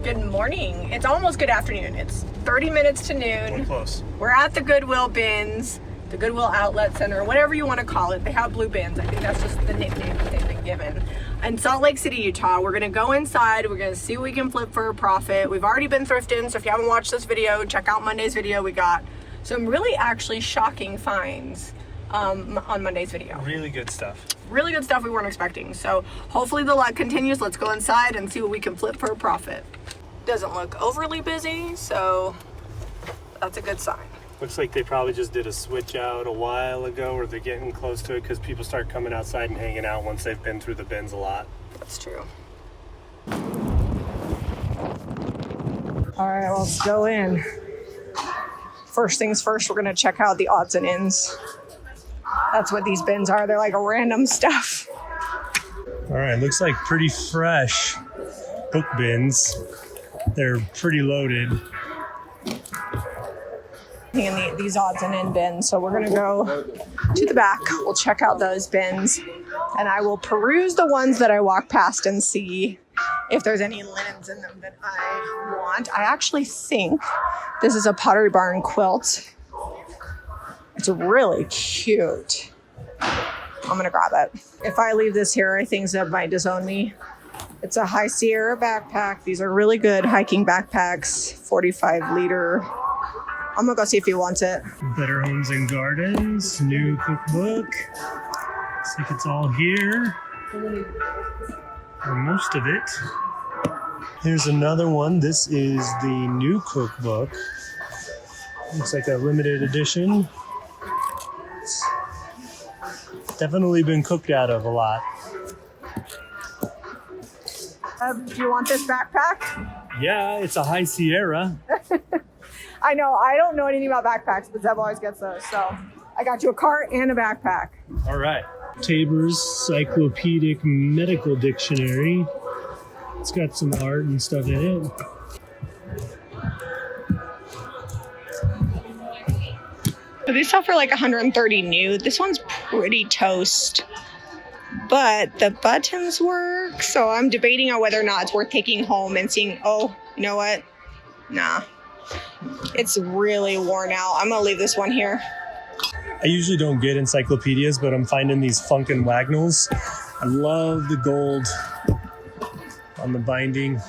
Good morning. It's almost good afternoon. It's 30 minutes to noon. We're close. We're at the Goodwill bins, the Goodwill Outlet Center, whatever you want to call it. They have blue bins. I think that's just the nickname that they've been given. In Salt Lake City, Utah, we're gonna go inside. We're gonna see what we can flip for a profit. We've already been thrifting, so if you haven't watched this video, check out Monday's video. We got some really actually shocking finds on Monday's video. Really good stuff. Really good stuff we weren't expecting. So hopefully the luck continues. Let's go inside and see what we can flip for a profit. Doesn't look overly busy, so that's a good sign. Looks like they probably just did a switch out a while ago, or they're getting close to it because people start coming outside and hanging out once they've been through the bins a lot. That's true. All right, let's go in. First things first, we're gonna check out the odds and ends. That's what these bins are. They're like random stuff. All right, looks like pretty fresh book bins. They're pretty loaded. And these odds and end bins. So we're gonna go to the back. We'll check out those bins and I will peruse the ones that I walk past and see if there's any linens in them that I want. I actually think this is a Pottery Barn quilt. It's really cute. I'm gonna grab it. If I leave this here, I think Zeb might disown me. It's a High Sierra backpack. These are really good hiking backpacks, 45 liter. I'm gonna go see if he wants it. Better Homes and Gardens, new cookbook. Looks like it's all here. Or most of it. Here's another one. This is the new cookbook. Looks like a limited edition. It's definitely been cooked out of a lot. Do you want this backpack? Yeah, it's a High Sierra. I know, I don't know anything about backpacks, but Zeb always gets those. So I got you a cart and a backpack. All right. Tabor's Cyclopedic Medical Dictionary. It's got some art and stuff in it. So these sell for like 130 new. This one's pretty toast, but the buttons work. So I'm debating on whether or not it's worth taking home and seeing, oh, you know what? Nah, it's really worn out. I'm gonna leave this one here. I usually don't get encyclopedias, but I'm finding these Funkin' Wagnalls. I love the gold on the binding.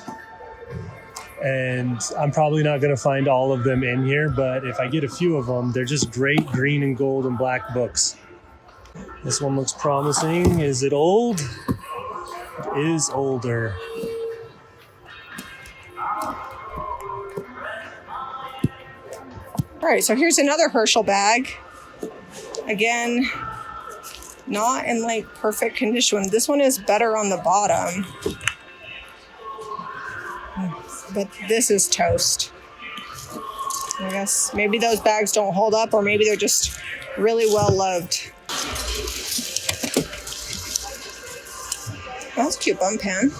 And I'm probably not going to find all of them in here, but if I get a few of them, they're just great green and gold and black books. This one looks promising. Is it old? It is older. All right, so here's another Herschel bag. Again, not in like perfect condition. This one is better on the bottom. But this is toast. I guess maybe those bags don't hold up, or maybe they're just really well loved. That's a cute bun pan.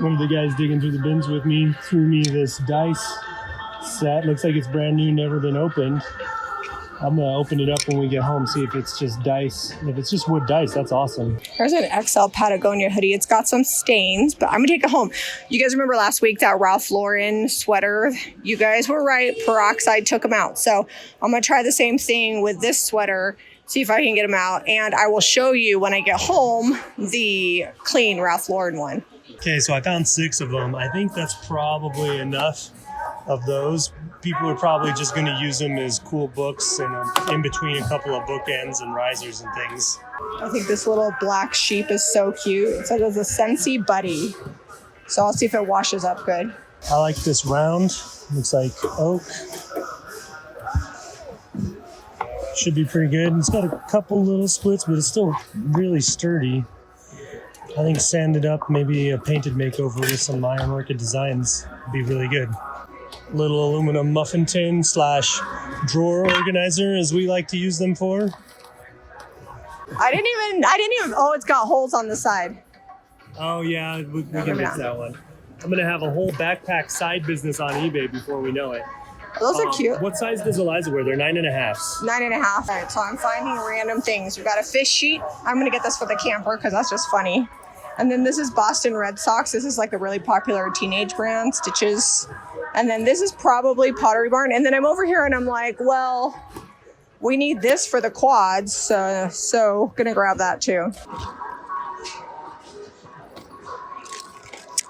One of the guys digging through the bins with me threw me this dice set. Looks like it's brand new, never been opened. I'm gonna open it up when we get home, see if it's just dice. If it's just wood dice, that's awesome. Here's an XL Patagonia hoodie. It's got some stains, but I'm gonna take it home. You guys remember last week that Ralph Lauren sweater? You guys were right, peroxide took them out. So I'm gonna try the same thing with this sweater, see if I can get them out. And I will show you when I get home the clean Ralph Lauren one. Okay, so I found 6 of them. I think that's probably enough of those. People are probably just going to use them as cool books and in between a couple of bookends and risers and things. I think this little black sheep is so cute. It says it's a Scentsy Buddy. So I'll see if it washes up good. I like this round. Looks like oak. Should be pretty good. It's got a couple little splits, but it's still really sturdy. I think sanded up, maybe a painted makeover with some ironwork and designs would be really good. Little aluminum muffin tin / drawer organizer, as we like to use them for. I didn't even, oh, it's got holes on the side. Oh yeah, we can miss that one. I'm gonna have a whole backpack side business on eBay before we know it. Those are cute. What size does Eliza wear? They're 9.5s. 9.5. All right, so I'm finding random things. We've got a fish sheet. I'm gonna get this for the camper because that's just funny. And then this is Boston Red Sox. This is like a really popular teenage brand, Stitches. And then this is probably Pottery Barn. And then I'm over here and I'm like, well, we need this for the quads. So gonna grab that too.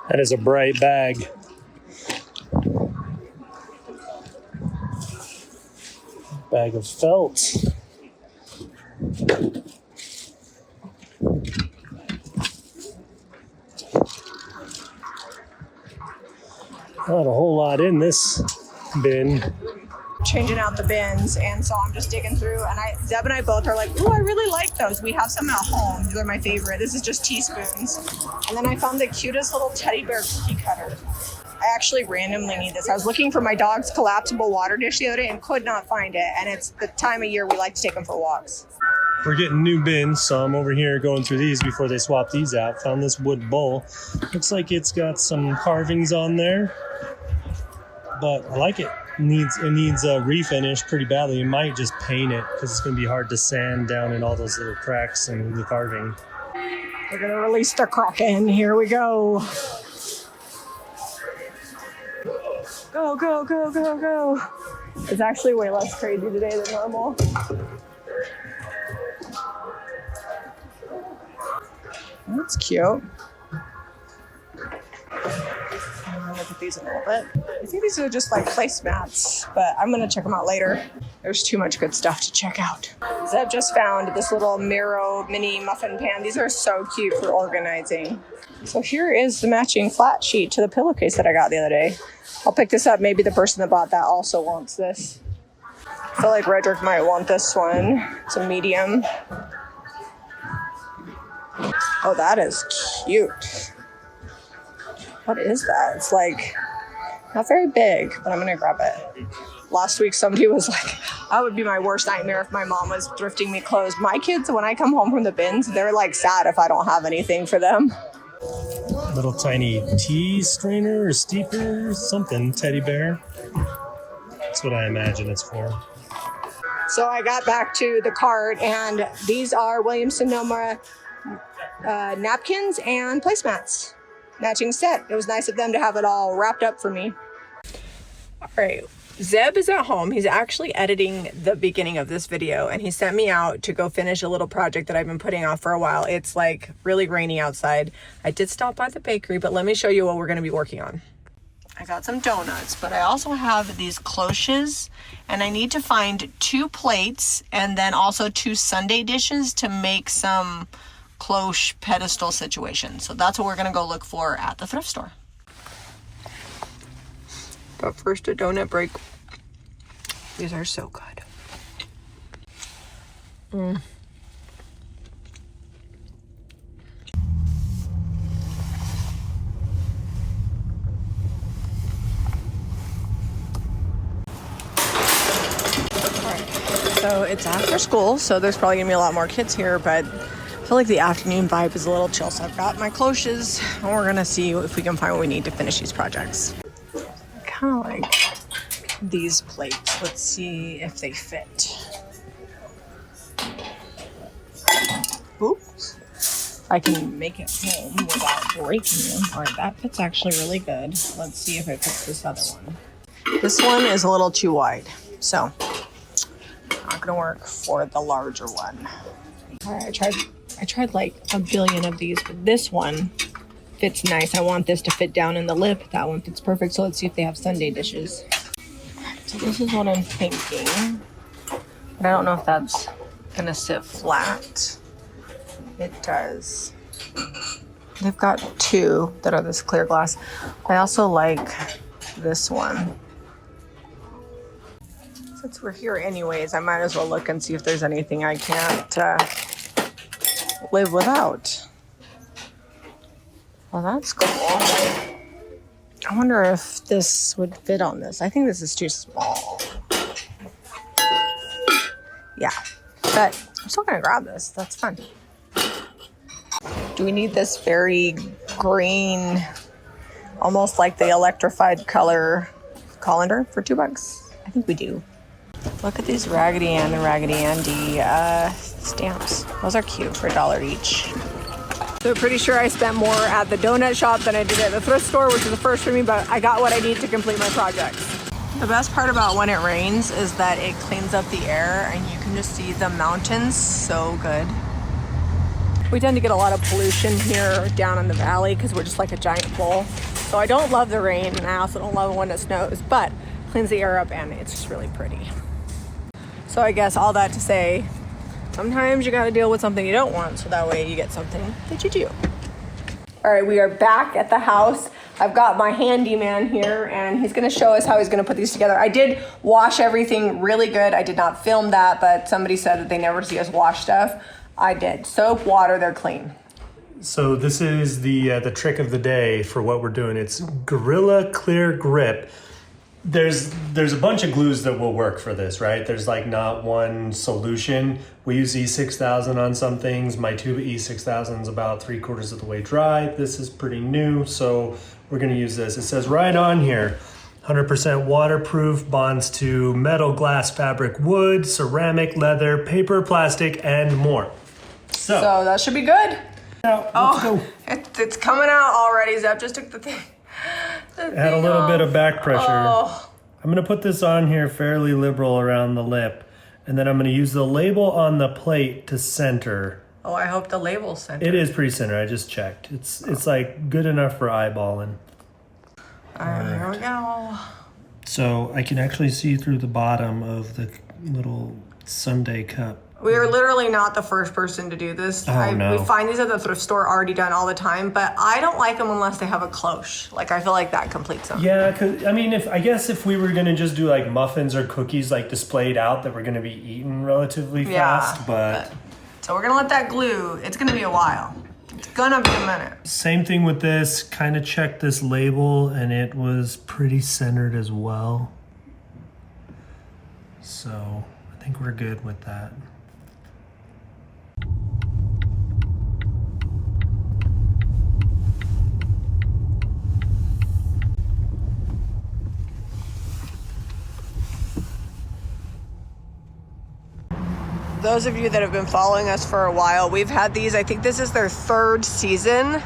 That is a bright bag. Bag of felt. Not a whole lot in this bin. Changing out the bins, and so I'm just digging through, and Zeb and I both are like, ooh, I really like those. We have some at home. They're my favorite. This is just teaspoons. And then I found the cutest little teddy bear cookie cutter. I actually randomly need this. I was looking for my dog's collapsible water dish the other day and could not find it, and it's the time of year we like to take them for walks. We're getting new bins, so I'm over here going through these before they swap these out. Found this wood bowl. Looks like it's got some carvings on there, but I like it. It needs a refinish pretty badly. You might just paint it because it's going to be hard to sand down in all those little cracks and the carving. We're going to release the Kraken. Here we go. Go, go, go, go, go. It's actually way less crazy today than normal. That's cute. Look at these a little bit. I think these are just like placemats, but I'm gonna check them out later. There's too much good stuff to check out. Zeb just found this little Miro mini muffin pan. These are so cute for organizing. So here is the matching flat sheet to the pillowcase that I got the other day. I'll pick this up. Maybe the person that bought that also wants this. I feel like Redrick might want this one. It's a medium. Oh, that is cute. What is that? It's like not very big, but I'm gonna grab it. Last week, somebody was like, that would be my worst nightmare if my mom was thrifting me clothes. My kids, when I come home from the bins, they're like sad if I don't have anything for them. Little tiny tea strainer or steeper, something, teddy bear. That's what I imagine it's for. So I got back to the cart, and these are Williams-Sonoma napkins and placemats. Matching set. It was nice of them to have it all wrapped up for me. All right. Zeb is at home. He's actually editing the beginning of this video, and he sent me out to go finish a little project that I've been putting off for a while. It's like really rainy outside. I did stop by the bakery, but let me show you what we're going to be working on. I got some donuts, but I also have these cloches, and I need to find 2 plates and then also 2 sundae dishes to make some cloche pedestal situation. So that's what we're going to go look for at the thrift store. But first, a donut break. These are so good. So it's after school, so there's probably gonna be a lot more kids here, but I feel like the afternoon vibe is a little chill. So I've got my cloches, and we're gonna see if we can find what we need to finish these projects. I kind of like these plates. Let's see if they fit. Oops. I can make it home without breaking them. All right, that fits actually really good. Let's see if it fits this other one. This one is a little too wide, so not gonna work for the larger one. All right, I tried like a billion of these, but this one fits nice. I want this to fit down in the lip. That one fits perfect. So let's see if they have sundae dishes. So this is what I'm thinking, but I don't know if that's gonna sit flat. It does. They've got 2 that are this clear glass. I also like this one. Since we're here anyways, I might as well look and see if there's anything I can't live without. Well, that's cool. I wonder if this would fit on this. I think this is too small. Yeah, but I'm still gonna grab this. That's fun. Do we need this very green, almost like the electrified color colander for $2? I think we do. Look at these Raggedy Ann and Raggedy Andy stamps. Those are cute for $1 each. So pretty sure I spent more at the donut shop than I did at the thrift store, which is the first for me, but I got what I need to complete my projects. The best part about when it rains is that it cleans up the air and you can just see the mountains so good. We tend to get a lot of pollution here down in the valley because we're just like a giant bowl. So I don't love the rain, and I also don't love it when it snows, but it cleans the air up and it's just really pretty. So I guess all that to say, sometimes you gotta deal with something you don't want, so that way you get something that you do. All right, we are back at the house. I've got my handyman here, and he's gonna show us how he's gonna put these together. I did wash everything really good. I did not film that, but somebody said that they never see us wash stuff. I did. Soap, water, they're clean. So this is the trick of the day for what we're doing. It's Gorilla Clear Grip. There's a bunch of glues that will work for this, right? There's like not one solution. We use E6000 on some things. My tube of E6000 is about 3/4 of the way dry. This is pretty new, so we're gonna use this. It says right on here, 100% waterproof, bonds to metal, glass, fabric, wood, ceramic, leather, paper, plastic, and more. So that should be good. Now, let's go. It's coming out already. Zeb just took the thing. Add a little bit of back pressure. Oh. I'm gonna put this on here fairly liberal around the lip, and then I'm gonna use the label on the plate to center. Oh, I hope the label's centered. It is pretty center, I just checked. It's like good enough for eyeballing. All right, here we go. So I can actually see through the bottom of the little sundae cup. We are literally not the first person to do this. No. We find these at the thrift store already done all the time, but I don't like them unless they have a cloche. Like, I feel like that completes them. Yeah, cause I mean, I guess if we were gonna just do like muffins or cookies like displayed out that were gonna be eaten relatively fast, but so we're gonna let that glue. It's gonna be a while. It's gonna be a minute. same thing with this. Kind of checked this label, and it was pretty centered as well. So I think we're good with that. Those of you that have been following us for a while, we've had these, I think this is their 3rd season,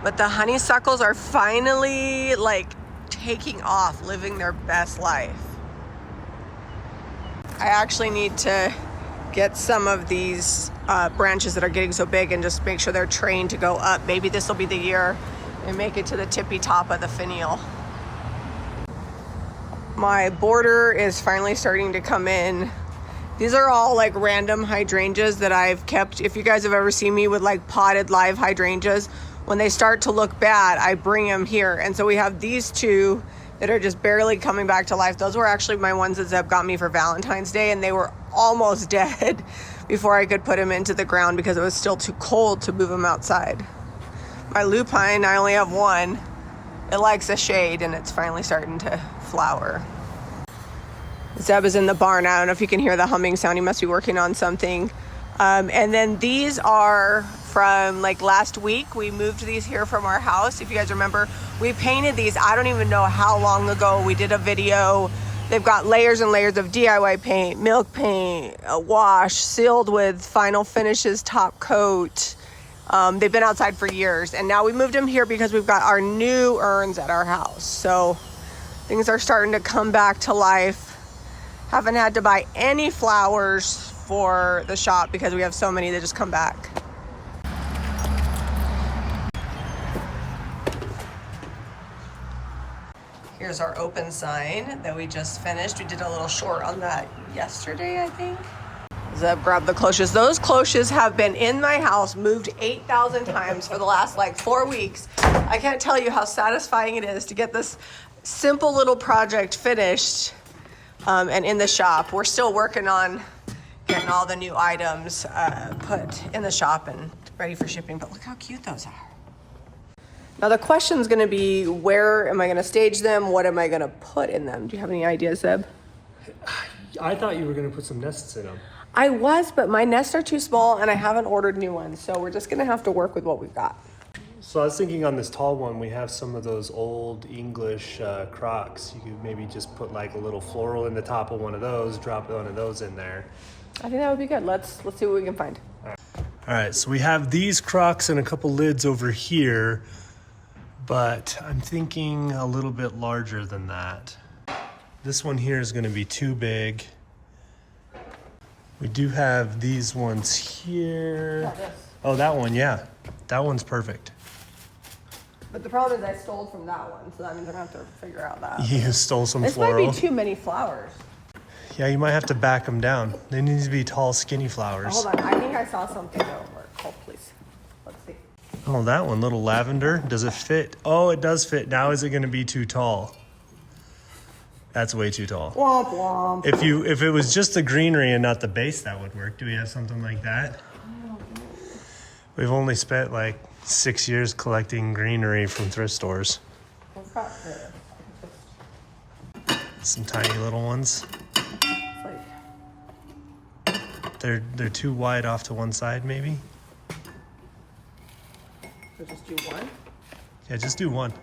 but the honeysuckles are finally like taking off, living their best life. I actually need to get some of these branches that are getting so big and just make sure they're trained to go up. Maybe this will be the year and make it to the tippy top of the finial. My border is finally starting to come in. These are all like random hydrangeas that I've kept. If you guys have ever seen me with like potted live hydrangeas, when they start to look bad, I bring them here. And so we have these 2 that are just barely coming back to life. Those were actually my ones that Zeb got me for Valentine's Day, and they were almost dead before I could put them into the ground because it was still too cold to move them outside. My lupine, I only have 1. It likes a shade, and it's finally starting to flower. Zeb is in the barn. I don't know if you can hear the humming sound. He must be working on something. And then these are from like last week. We moved these here from our house. If you guys remember, we painted these. I don't even know how long ago. We did a video. They've got layers and layers of DIY paint, milk paint, a wash, sealed with final finishes, top coat. They've been outside for years. And now we moved them here because we've got our new urns at our house. So things are starting to come back to life. Haven't had to buy any flowers for the shop because we have so many that just come back. Here's our open sign that we just finished. We did a little short on that yesterday, I think. Zeb grabbed the cloches. Those cloches have been in my house, moved 8,000 times for the last like 4 weeks. I can't tell you how satisfying it is to get this simple little project finished. And in the shop. We're still working on getting all the new items put in the shop and ready for shipping, but look how cute those are. Now the question's gonna be, where am I gonna stage them? What am I gonna put in them? Do you have any ideas, Zeb? I thought you were gonna put some nests in them. I was, but my nests are too small and I haven't ordered new ones, so we're just gonna have to work with what we've got. So I was thinking on this tall one, we have some of those old English Crocs. You could maybe just put like a little floral in the top of one of those, drop one of those in there. I think that would be good. Let's see what we can find. All All right, so we have these Crocs and a couple lids over here, but I'm thinking a little bit larger than that. This one here is going to be too big. We do have these ones here. Oh, that one, yeah. That one's perfect. But the problem is I stole from that one, so that means I'm going to have to figure out that. You stole some this floral. This might be too many flowers. Yeah, you might have to back them down. They need to be tall, skinny flowers. Hold on, I think I saw something that will work. Hold, please. Let's see. Oh, that one, little lavender. Does it fit? Oh, it does fit. Now is it going to be too tall? That's way too tall. Womp womp. If it was just the greenery and not the base, that would work. Do we have something like that? We've only spent like 6 years collecting greenery from thrift stores. I've got this. Some tiny little ones. It's like, They're too wide off to one side, maybe. so just do one. Yeah, just do one.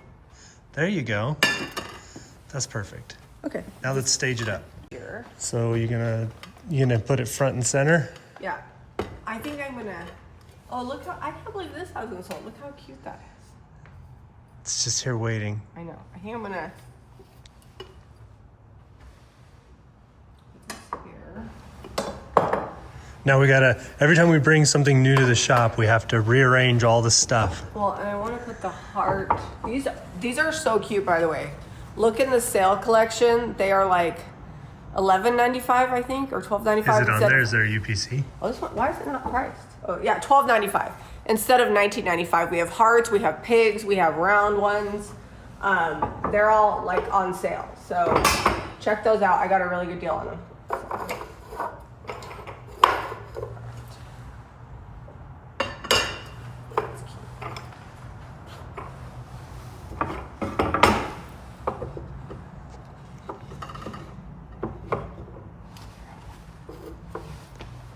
There you go. That's perfect. Okay. Now let's stage it up. Here. So you're gonna put it front and center. Yeah. I think I'm gonna. Oh, look how I can't believe this house is sold. Look how cute that is. It's just here waiting. I know. I think I'm gonna. Put this here. Now we gotta, every time we bring something new to the shop, we have to rearrange all the stuff. Well, and I want to put the heart. These are so cute, by the way. Look in the sale collection. They are like $11.95, I think, or $12.95. Is it on there? Is there a UPC? Oh, this one. Why is it not priced? Oh, yeah, $12.95 instead of $19.95. We have hearts, we have pigs, we have round ones. They're all like on sale, so check those out. I got a really good deal on them.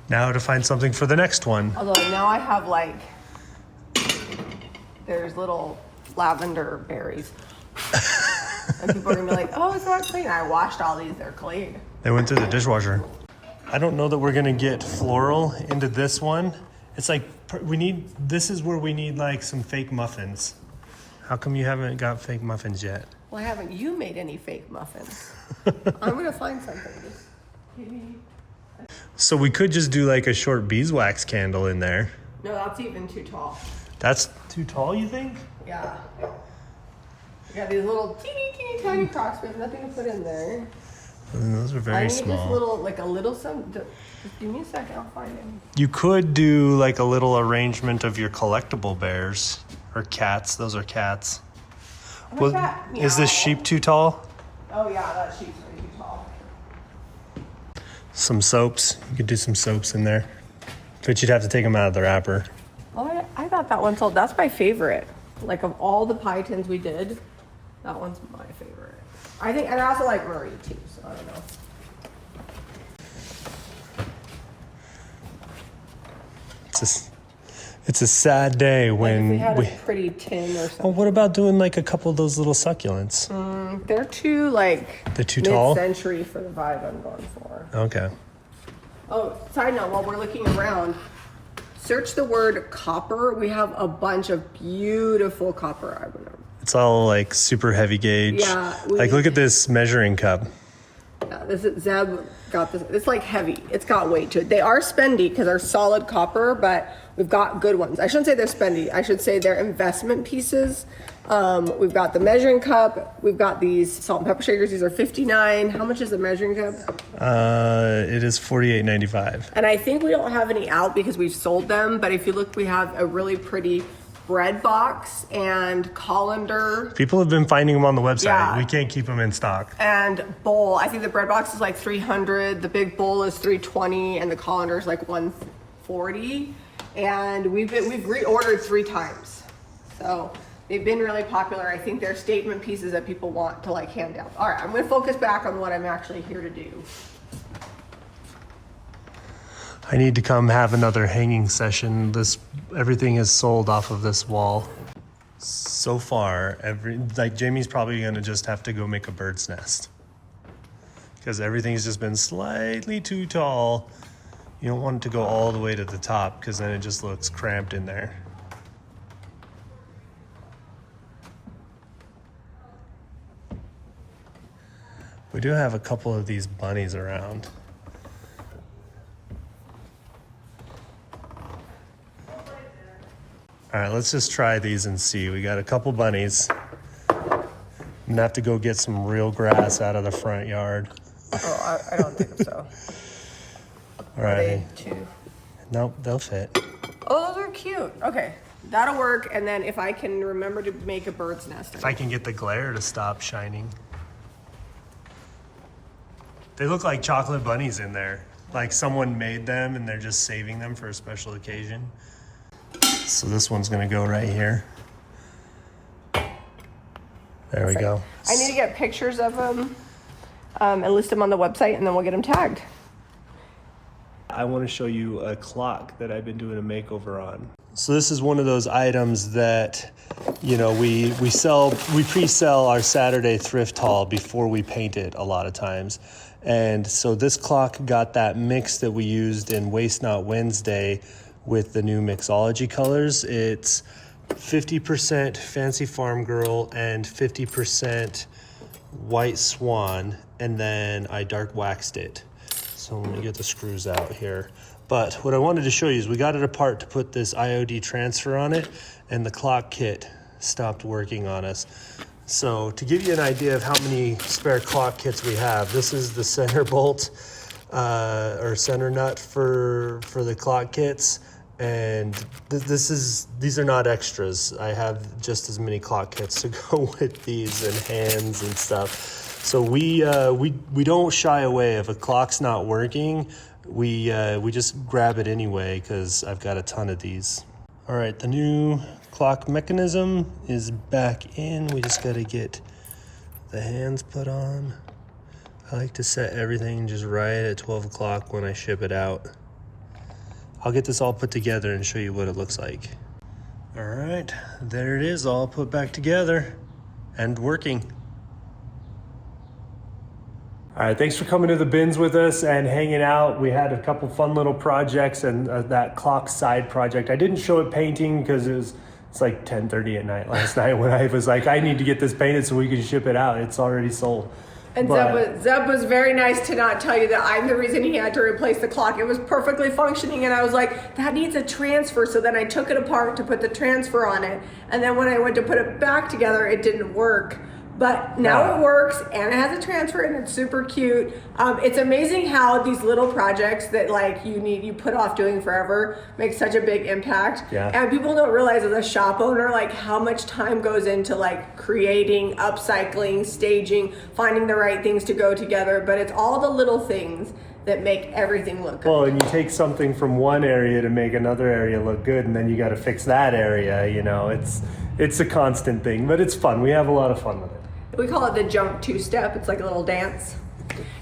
Now to find something for the next one. Although now I have like, there's little lavender berries. And people are gonna be like, oh, it's not clean. I washed all these, they're clean. They went through the dishwasher. I don't know that we're gonna get floral into this one. It's like, this is where we need like some fake muffins. How come you haven't got fake muffins yet? Well, haven't you made any fake muffins? I'm gonna find something. Just maybe. So we could just do like a short beeswax candle in there. No, that's even too tall. That's too tall, you think? Yeah. We got these little teeny tiny Crocs. We have nothing to put in there. Those are very small. Just little, like a little some. Just give me a second. I'll find them. You could do like a little arrangement of your collectible bears or cats. Those are cats. Oh, cat. Is this sheep too tall? Oh yeah, that sheep's way too tall. Some soaps. You could do some soaps in there. But you'd have to take them out of the wrapper. Oh, I thought that one sold. That's my favorite. Like of all the pie tins we did, that one's my favorite. I think, and I also like Murray too. So I don't know. It's a sad day when we had a pretty tin or something. Oh, what about doing like a couple of those little succulents? They're too They're too tall? mid-century for the vibe I'm going for. Okay. Oh, side note, while we're looking around, search the word copper. We have a bunch of beautiful copper. I don't know. It's all like super heavy gauge. Yeah. Like look at this measuring cup. Yeah, this is Zeb got this. It's like heavy. It's got weight to it. They are spendy because they're solid copper, but we've got good ones. I shouldn't say they're spendy. I should say they're investment pieces. We've got the measuring cup. We've got these salt and pepper shakers. These are $59. How much is the measuring cup? It is $48.95. And I think we don't have any out because we've sold them. But if you look, we have a really pretty bread box and colander. People have been finding them on the website. Yeah. We can't keep them in stock. And bowl. I think the bread box is like $300. The big bowl is $320, and the colander is like $140. And we've reordered 3 times. So they've been really popular. I think they're statement pieces that people want to like hand out. All right, I'm going to focus back on what I'm actually here to do. I need to come have another hanging session. Everything is sold off of this wall. So far, Jamie's probably gonna just have to go make a bird's nest because everything's just been slightly too tall. You don't want it to go all the way to the top because then it just looks cramped in there. We do have a couple of these bunnies around. All right, let's just try these and see. We got a couple bunnies. I'm gonna have to go get some real grass out of the front yard. Oh, I don't think so. All right. Two. Nope, they'll fit. Oh, those are cute. Okay, that'll work. And then if I can remember to make a bird's nest. If I can get the glare to stop shining. They look like chocolate bunnies in there. Like someone made them and they're just saving them for a special occasion. So this one's gonna go right here. There we go. I need to get pictures of them and list them on the website, and then we'll get them tagged. I want to show you a clock that I've been doing a makeover on. So this is one of those items that, you know, we pre-sell our Saturday thrift haul before we paint it a lot of times. And so this clock got that mix that we used in Waste Not Wednesday with the new mixology colors. It's 50% Fancy Farm Girl and 50% White Swan, and then I dark waxed it. So let me get the screws out here. But what I wanted to show you is we got it apart to put this IOD transfer on it, and the clock kit stopped working on us. So to give you an idea of how many spare clock kits we have, this is the center bolt or center nut for the clock kits. And these are not extras. I have just as many clock kits to go with these, and hands and stuff. So we don't shy away. If a clock's not working, we just grab it anyway because I've got a ton of these. All right, the new clock mechanism is back in. We just got to get the hands put on. I like to set everything just right at 12 o'clock when I ship it out. I'll get this all put together and show you what it looks like. All right, there it is, all put back together and working. All right, thanks for coming to the bins with us and hanging out. We had a couple fun little projects and that clock side project. I didn't show it painting because it's like 10:30 at night last night when I was like, I need to get this painted so we can ship it out. It's already sold. And Zeb was very nice to not tell you that I'm the reason he had to replace the clock. It was perfectly functioning, and I was like, that needs a transfer. So then I took it apart to put the transfer on it. And then when I went to put it back together, it didn't work. But now it works, and it has a transfer, and it's super cute. It's amazing how these little projects that like you put off doing forever make such a big impact. Yeah. And people don't realize as a shop owner like how much time goes into like creating, upcycling, staging, finding the right things to go together. But it's all the little things that make everything look good. Well, and you take something from one area to make another area look good, and then you got to fix that area. You know, it's a constant thing, but it's fun. We have a lot of fun with it. We call it the jump two-step. It's like a little dance.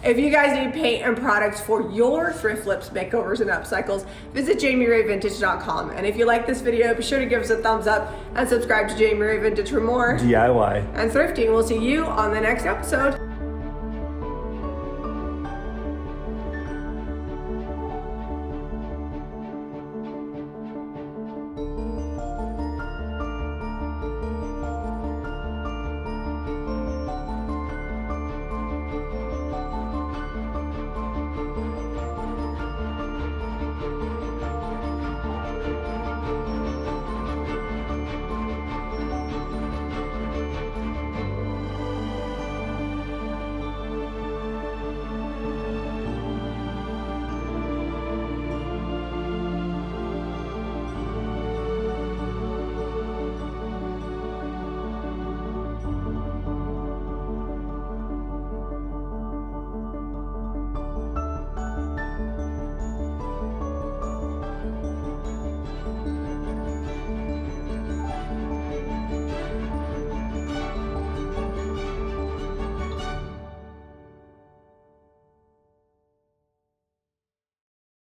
If you guys need paint and products for your thrift flips, makeovers, and upcycles, visit JamiRayVintage.com. And if you like this video, be sure to give us a thumbs up and subscribe to Jami Ray Vintage for more DIY and thrifting. We'll see you on the next episode.